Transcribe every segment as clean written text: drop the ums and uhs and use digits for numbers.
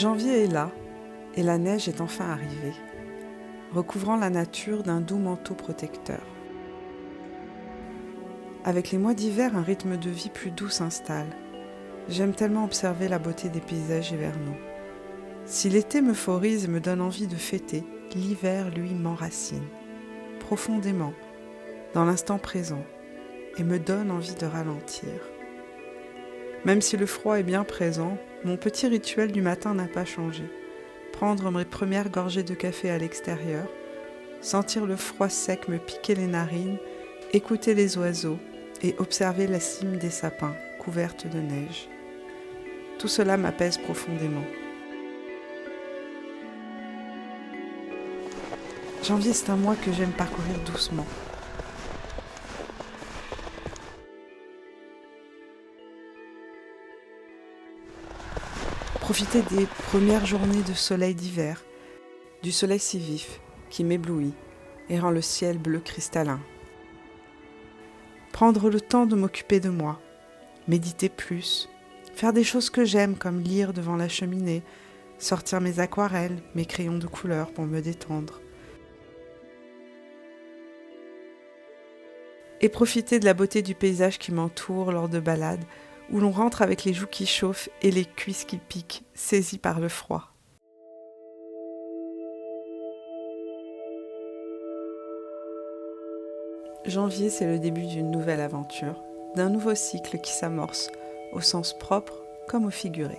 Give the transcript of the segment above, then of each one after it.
Janvier est là, et la neige est enfin arrivée, recouvrant la nature d'un doux manteau protecteur. Avec les mois d'hiver, un rythme de vie plus doux s'installe. J'aime tellement observer la beauté des paysages hivernaux. Si l'été m'euphorise et me donne envie de fêter, l'hiver, lui, m'enracine, profondément, dans l'instant présent, et me donne envie de ralentir. Même si le froid est bien présent, mon petit rituel du matin n'a pas changé. Prendre mes premières gorgées de café à l'extérieur, sentir le froid sec me piquer les narines, écouter les oiseaux et observer la cime des sapins couverte de neige. Tout cela m'apaise profondément. Janvier, c'est un mois que j'aime parcourir doucement. Profiter des premières journées de soleil d'hiver, du soleil si vif qui m'éblouit et rend le ciel bleu cristallin. Prendre le temps de m'occuper de moi, méditer plus, faire des choses que j'aime comme lire devant la cheminée, sortir mes aquarelles, mes crayons de couleur pour me détendre. Et profiter de la beauté du paysage qui m'entoure lors de balades, où l'on rentre avec les joues qui chauffent et les cuisses qui piquent, saisies par le froid. Janvier, c'est le début d'une nouvelle aventure, d'un nouveau cycle qui s'amorce, au sens propre comme au figuré.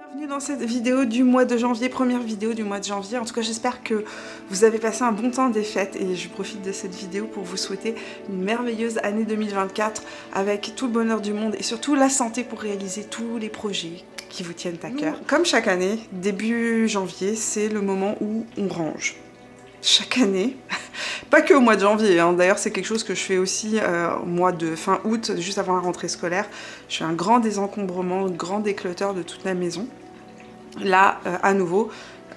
Bienvenue dans cette vidéo du mois de janvier, première vidéo du mois de janvier. En tout cas, j'espère que vous avez passé un bon temps des fêtes et je profite de cette vidéo pour vous souhaiter une merveilleuse année 2024 avec tout le bonheur du monde et surtout la santé pour réaliser tous les projets qui vous tiennent à cœur. Comme chaque année, début janvier, c'est le moment où on range. Chaque année, pas que au mois de janvier, hein. D'ailleurs c'est quelque chose que je fais aussi au mois de fin août, juste avant la rentrée scolaire. Je fais un grand désencombrement, un grand déclutter de toute la maison. Là, à nouveau,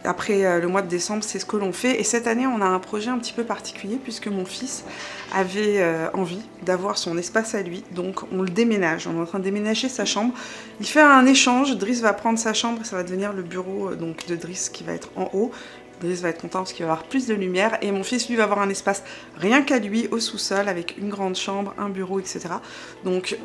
après le mois de décembre, c'est ce que l'on fait. Et cette année, on a un projet un petit peu particulier puisque mon fils avait envie d'avoir son espace à lui. Donc on le déménage, on est en train de déménager sa chambre. Il fait un échange, Driss va prendre sa chambre et ça va devenir le bureau donc, de Driss qui va être en haut. Driss va être content parce qu'il va avoir plus de lumière et mon fils lui va avoir un espace rien qu'à lui au sous-sol avec une grande chambre, un bureau, etc. Donc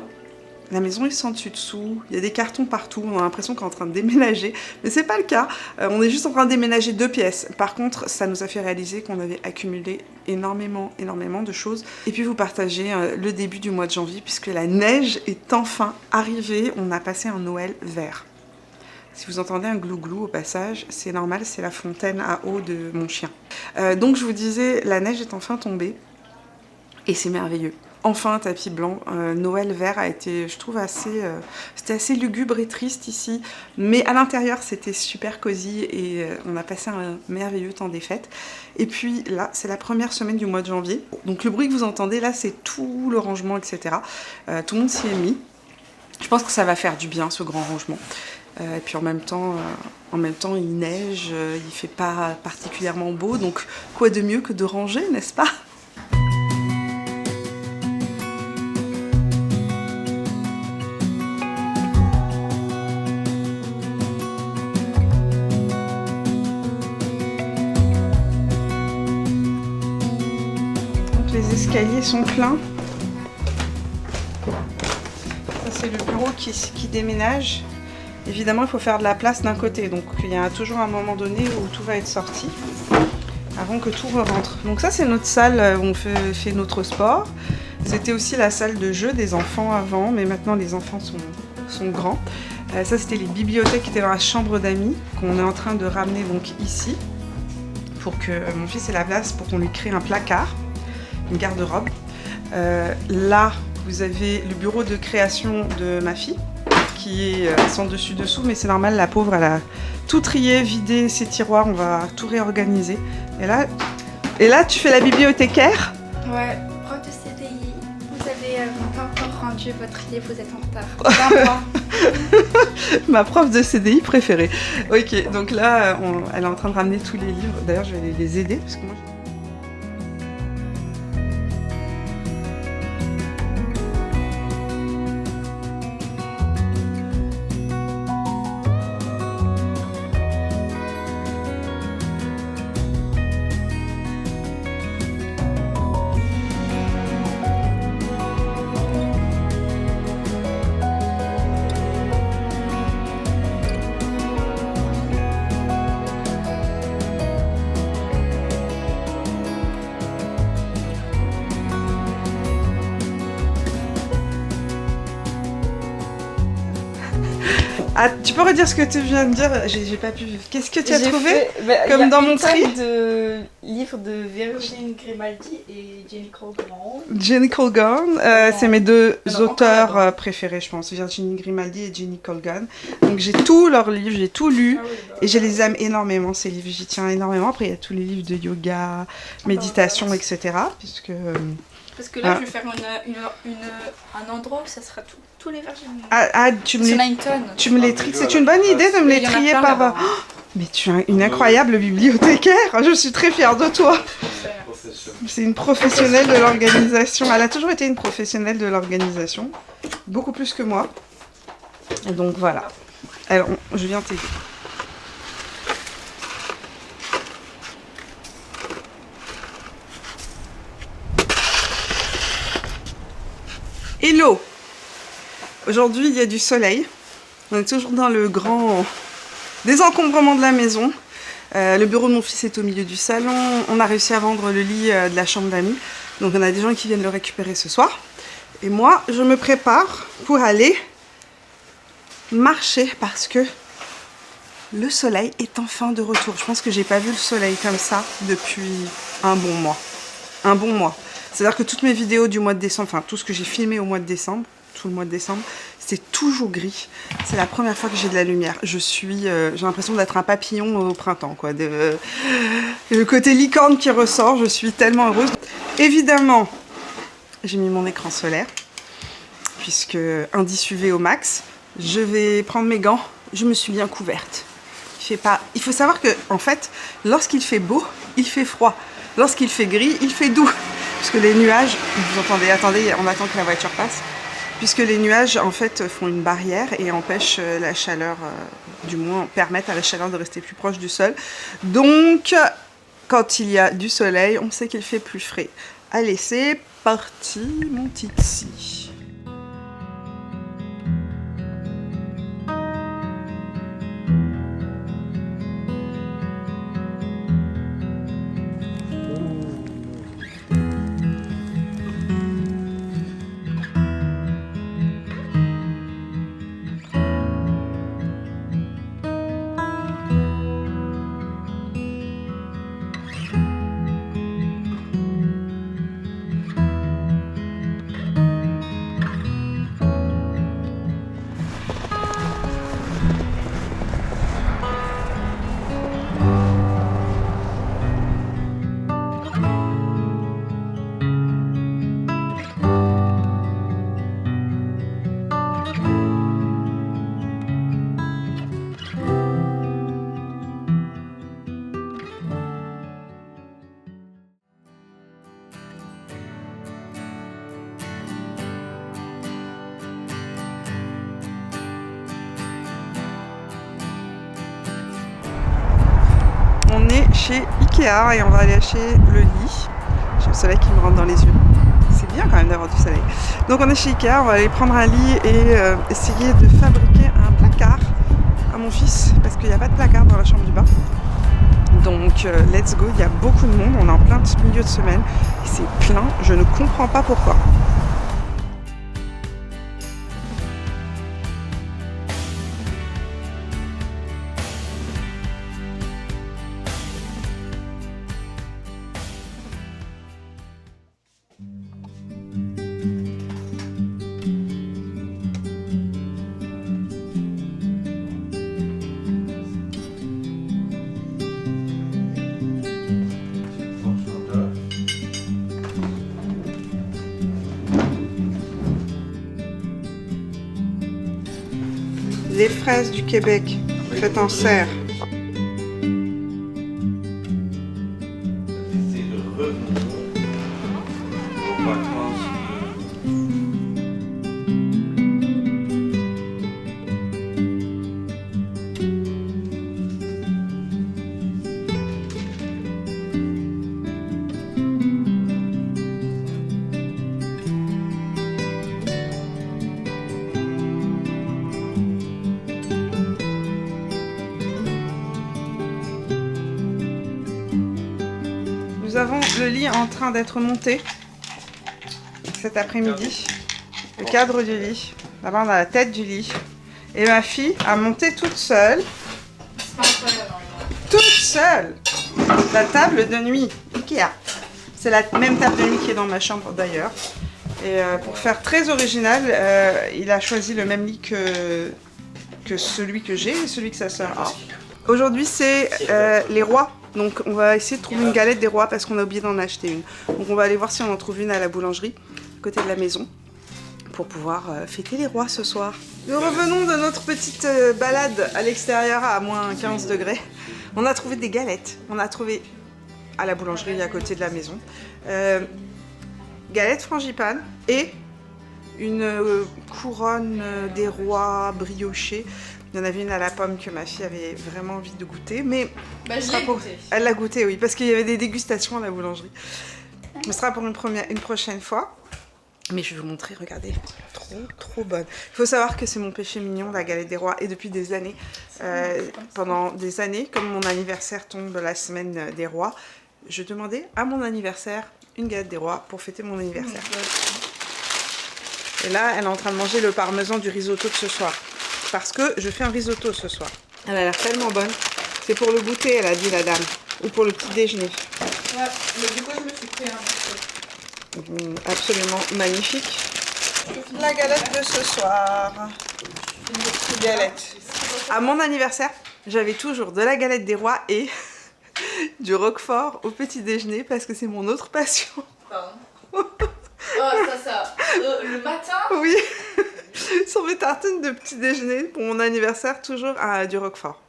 la maison est sans dessus-dessous, il y a des cartons partout, on a l'impression qu'on est en train de déménager, mais c'est pas le cas, on est juste en train de déménager 2 pièces. Par contre, ça nous a fait réaliser qu'on avait accumulé énormément de choses. Et puis vous partagez le début du mois de janvier puisque la neige est enfin arrivée, on a passé un Noël vert. Si vous entendez un glouglou au passage, c'est normal, c'est la fontaine à eau de mon chien. Donc je vous disais, la neige est enfin tombée et c'est merveilleux. Enfin, tapis blanc, Noël vert a été, je trouve, c'était assez lugubre et triste ici, mais à l'intérieur c'était super cosy et on a passé un merveilleux temps des fêtes. Et puis là, c'est la première semaine du mois de janvier, donc le bruit que vous entendez là, c'est tout le rangement, etc. Tout le monde s'y est mis. Je pense que ça va faire du bien, ce grand rangement. Et puis en même temps, il neige, il fait pas particulièrement beau, donc quoi de mieux que de ranger, n'est-ce pas ? Les escaliers sont pleins. Ça c'est le bureau qui déménage. Évidemment il faut faire de la place d'un côté, donc il y a toujours un moment donné où tout va être sorti avant que tout re-rentre. Donc ça c'est notre salle où on fait notre sport. C'était aussi la salle de jeu des enfants avant, mais maintenant les enfants sont grands. Ça c'était les bibliothèques qui étaient dans la chambre d'amis qu'on est en train de ramener donc ici pour que mon fils ait la place pour qu'on lui crée un placard. Une garde-robe. Là, vous avez le bureau de création de ma fille, qui est sans dessus-dessous, mais c'est normal, la pauvre, elle a tout trié, vidé ses tiroirs, on va tout réorganiser. Et là, tu fais la bibliothécaire? Ouais, prof de CDI, vous avez pas encore rendu votre livre, vous êtes en retard. 20 mois. Ma prof de CDI préférée. Ok, donc là, elle est en train de ramener tous les livres. D'ailleurs, je vais les aider, parce que moi... Ah, tu peux redire ce que tu viens de dire? J'ai pas pu. Qu'est-ce que tu as trouvé fait, comme dans mon tri? De livres de Virginie Grimaldi et Jenny Colgan. Jenny Colgan, c'est mes deux auteurs préférés, je pense. Virginie Grimaldi et Jenny Colgan. Donc j'ai tous leurs livres, j'ai tout lu et je les aime énormément, ces livres. J'y tiens énormément. Après, il y a tous les livres de yoga, méditation, etc. Puisque. Parce que là, je vais faire un endroit où ça sera tous les Virginie. Tu me les tries. C'est une bonne idée de me les trier par. Oh, mais tu es une incroyable bibliothécaire. Je suis très fière de toi. C'est une professionnelle de l'organisation. Elle a toujours été une professionnelle de l'organisation. Beaucoup plus que moi. Et donc voilà. Alors, je viens t'aider. Hello! Aujourd'hui, il y a du soleil. On est toujours dans le grand désencombrement de la maison. Le bureau de mon fils est au milieu du salon. On a réussi à vendre le lit de la chambre d'amis. Donc on a des gens qui viennent le récupérer ce soir. Et moi, je me prépare pour aller marcher parce que le soleil est enfin de retour. Je pense que j'ai pas vu le soleil comme ça depuis un bon mois. Un bon mois. C'est-à-dire que toutes mes vidéos du mois de décembre, enfin tout ce que j'ai filmé au mois de décembre, tout le mois de décembre, c'est toujours gris. C'est la première fois que j'ai de la lumière. J'ai l'impression d'être un papillon au printemps, quoi. Le côté licorne qui ressort, je suis tellement heureuse. Évidemment, j'ai mis mon écran solaire, puisque indice UV au max. Je vais prendre mes gants, je me suis bien couverte. Il faut savoir que, en fait, lorsqu'il fait beau, il fait froid. Lorsqu'il fait gris, il fait doux. Puisque les nuages, vous entendez, attendez, on attend que la voiture passe. Puisque les nuages, en fait, font une barrière et empêchent la chaleur, du moins permettent à la chaleur de rester plus proche du sol. Donc, quand il y a du soleil, on sait qu'il fait plus frais. Allez, c'est parti, mon titi. On est chez Ikea et on va aller acheter le lit. J'ai le soleil qui me rentre dans les yeux. C'est bien quand même d'avoir du soleil. Donc on est chez Ikea, on va aller prendre un lit et essayer de fabriquer un placard à mon fils parce qu'il n'y a pas de placard dans la chambre du bas. Donc let's go, il y a beaucoup de monde, on est en plein milieu de semaine et c'est plein, je ne comprends pas pourquoi. Les fraises du Québec, faites en serre. Nous avons le lit en train d'être monté cet après-midi. Le cadre du lit. Là-bas, on a la tête du lit. Et ma fille a monté toute seule. Toute seule la table de nuit Ikea. C'est la même table de nuit qui est dans ma chambre d'ailleurs. Et pour faire très original, il a choisi le même lit que celui que j'ai et celui que sa sœur a. Aujourd'hui c'est les rois. Donc on va essayer de trouver une galette des rois parce qu'on a oublié d'en acheter une. Donc on va aller voir si on en trouve une à la boulangerie, à côté de la maison, pour pouvoir fêter les rois ce soir. Nous revenons de notre petite balade à l'extérieur à moins 15 degrés. On a trouvé des galettes. On a trouvé à la boulangerie à côté de la maison. Galettes frangipane et une couronne des rois briochée. Il y en avait une à la pomme que ma fille avait vraiment envie de goûter, mais elle l'a goûté, oui, parce qu'il y avait des dégustations à la boulangerie. Ce sera pour une prochaine fois. Mais je vais vous montrer, regardez, trop bonne. Il faut savoir que c'est mon péché mignon, la galette des rois, et depuis des années, pendant des années, comme mon anniversaire tombe la semaine des rois, je demandais à mon anniversaire une galette des rois pour fêter mon anniversaire. Et là, elle est en train de manger le parmesan du risotto de ce soir. Parce que je fais un risotto ce soir. Elle a l'air tellement bonne. C'est pour le goûter, elle a dit la dame. Ou pour le petit déjeuner. Ouais, mais du coup, je me suis pris un. Absolument magnifique. La galette de ce soir. Une petite galette. À mon anniversaire, j'avais toujours de la galette des rois et du roquefort au petit déjeuner parce que c'est mon autre passion. Pardon. Oh, ça. Le matin. Oui. Sur mes tartines de petit déjeuner pour mon anniversaire, toujours du roquefort.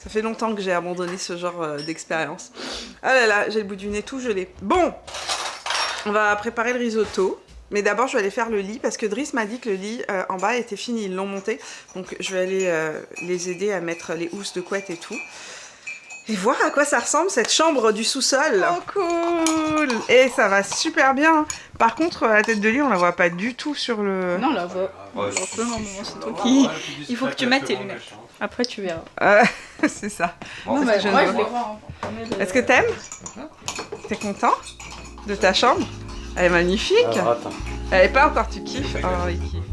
Ça fait longtemps que j'ai abandonné ce genre d'expérience. Ah là là, j'ai le bout du nez tout gelé. Bon, on va préparer le risotto. Mais d'abord, je vais aller faire le lit parce que Driss m'a dit que le lit en bas était fini. Ils l'ont monté. Donc, je vais aller les aider à mettre les housses de couette et tout. Et voir à quoi ça ressemble cette chambre du sous-sol. Oh cool! Et ça va super bien. Par contre, la tête de lit, on la voit pas du tout sur le... Non, là, c'est toi qui... Il faut que tu mettes tes lunettes. Après, tu verras. C'est ça. Non, mais moi, je les vois. Est-ce que t'aimes? T'es content de ta chambre? Elle est magnifique. Alors, attends. Elle est pas encore, tu kiffes? Oh, il kiffe.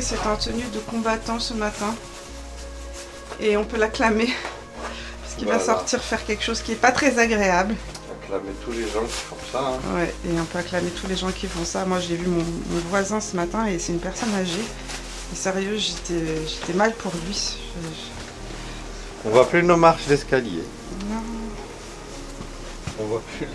C'est en tenue de combattant ce matin et on peut l'acclamer parce qu'il va sortir faire quelque chose qui n'est pas très agréable. Acclamer tous les gens qui font ça. Hein. Ouais, et on peut acclamer tous les gens qui font ça. Moi j'ai vu mon voisin ce matin et c'est une personne âgée et sérieux j'étais mal pour lui. On voit plus nos marches d'escalier. Non. On voit plus.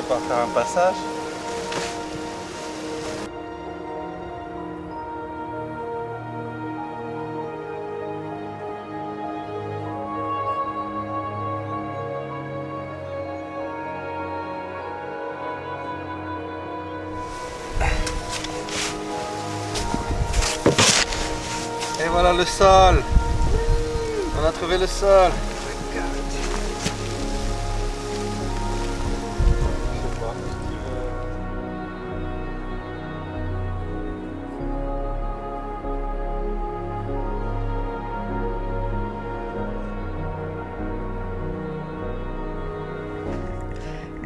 pouvoir faire un passage. Et voilà le sol. On a trouvé le sol.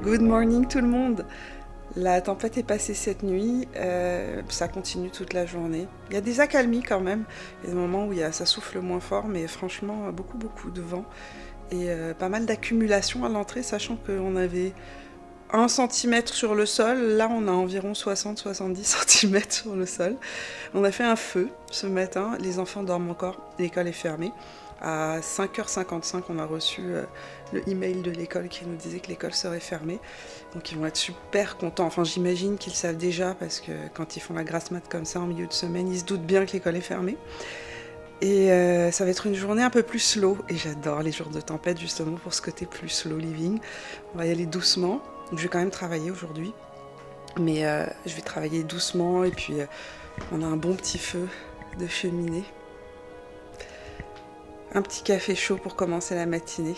Good morning tout le monde. La tempête est passée cette nuit, ça continue toute la journée. Il y a des accalmies quand même, il y a des moments où ça souffle moins fort, mais franchement beaucoup de vent et pas mal d'accumulation à l'entrée, sachant qu'on avait 1 cm sur le sol, là on a environ 60-70 cm sur le sol. On a fait un feu ce matin, les enfants dorment encore, l'école est fermée. À 5h55, on a reçu le email de l'école qui nous disait que l'école serait fermée. Donc ils vont être super contents. Enfin, j'imagine qu'ils savent déjà parce que quand ils font la grasse mat comme ça en milieu de semaine, ils se doutent bien que l'école est fermée. Et ça va être une journée un peu plus slow. Et j'adore les jours de tempête justement pour ce côté plus slow living. On va y aller doucement. Donc je vais quand même travailler aujourd'hui. Mais je vais travailler doucement et puis on a un bon petit feu de cheminée. Un petit café chaud pour commencer la matinée.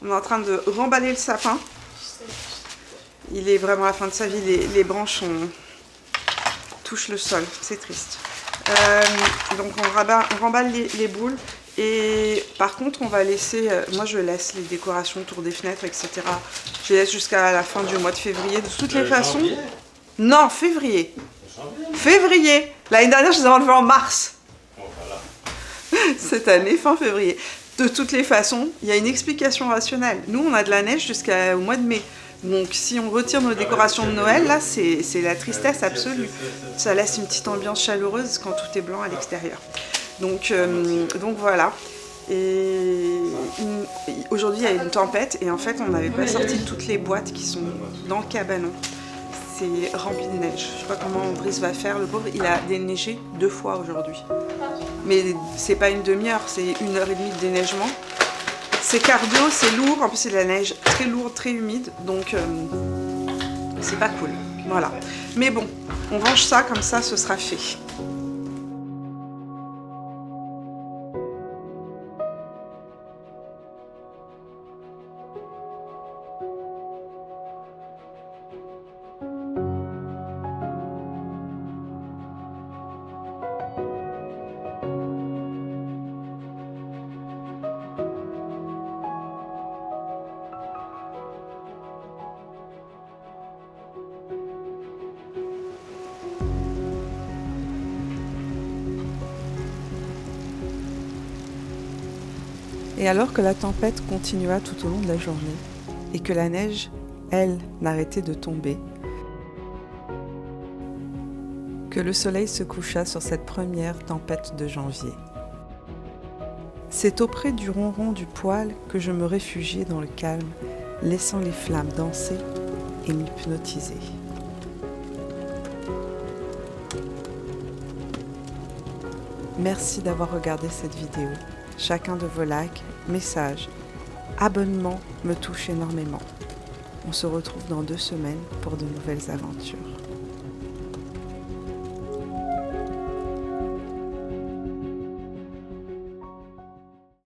On est en train de remballer le sapin. Il est vraiment à la fin de sa vie, les branches touchent le sol, c'est triste. Donc on remballe les boules. Et par contre, on va laisser, moi je laisse les décorations autour des fenêtres, etc. Je les laisse jusqu'à la fin du mois de février. De toutes les façons. Janvier. Non, février. Janvier. Février. L'année dernière, je les ai enlevés en mars. Bon, voilà. Cette année, fin février. De toutes les façons, il y a une explication rationnelle. Nous, on a de la neige jusqu'au mois de mai. Donc si on retire nos décorations de Noël, là, c'est la tristesse absolue. Ça laisse une petite ambiance chaleureuse quand tout est blanc à l'extérieur. Donc voilà. Et aujourd'hui, il y a une tempête et en fait, on n'avait pas sorti toutes les boîtes qui sont dans le cabanon. C'est rempli de neige. Je sais pas comment Brice va faire. Le pauvre, il a déneigé 2 fois aujourd'hui. Mais c'est pas une demi-heure, c'est 1h30 de déneigement. C'est cardio, c'est lourd. En plus, c'est de la neige très lourde, très humide. Donc, c'est pas cool. Voilà. Mais bon, on range ça, comme ça, ce sera fait. Et alors que la tempête continua tout au long de la journée, et que la neige, elle, n'arrêtait de tomber, que le soleil se coucha sur cette première tempête de janvier. C'est auprès du ronron du poêle que je me réfugiai dans le calme, laissant les flammes danser et m'hypnotiser. Merci d'avoir regardé cette vidéo. Chacun de vos likes, messages, abonnements me touche énormément. On se retrouve dans 2 semaines pour de nouvelles aventures.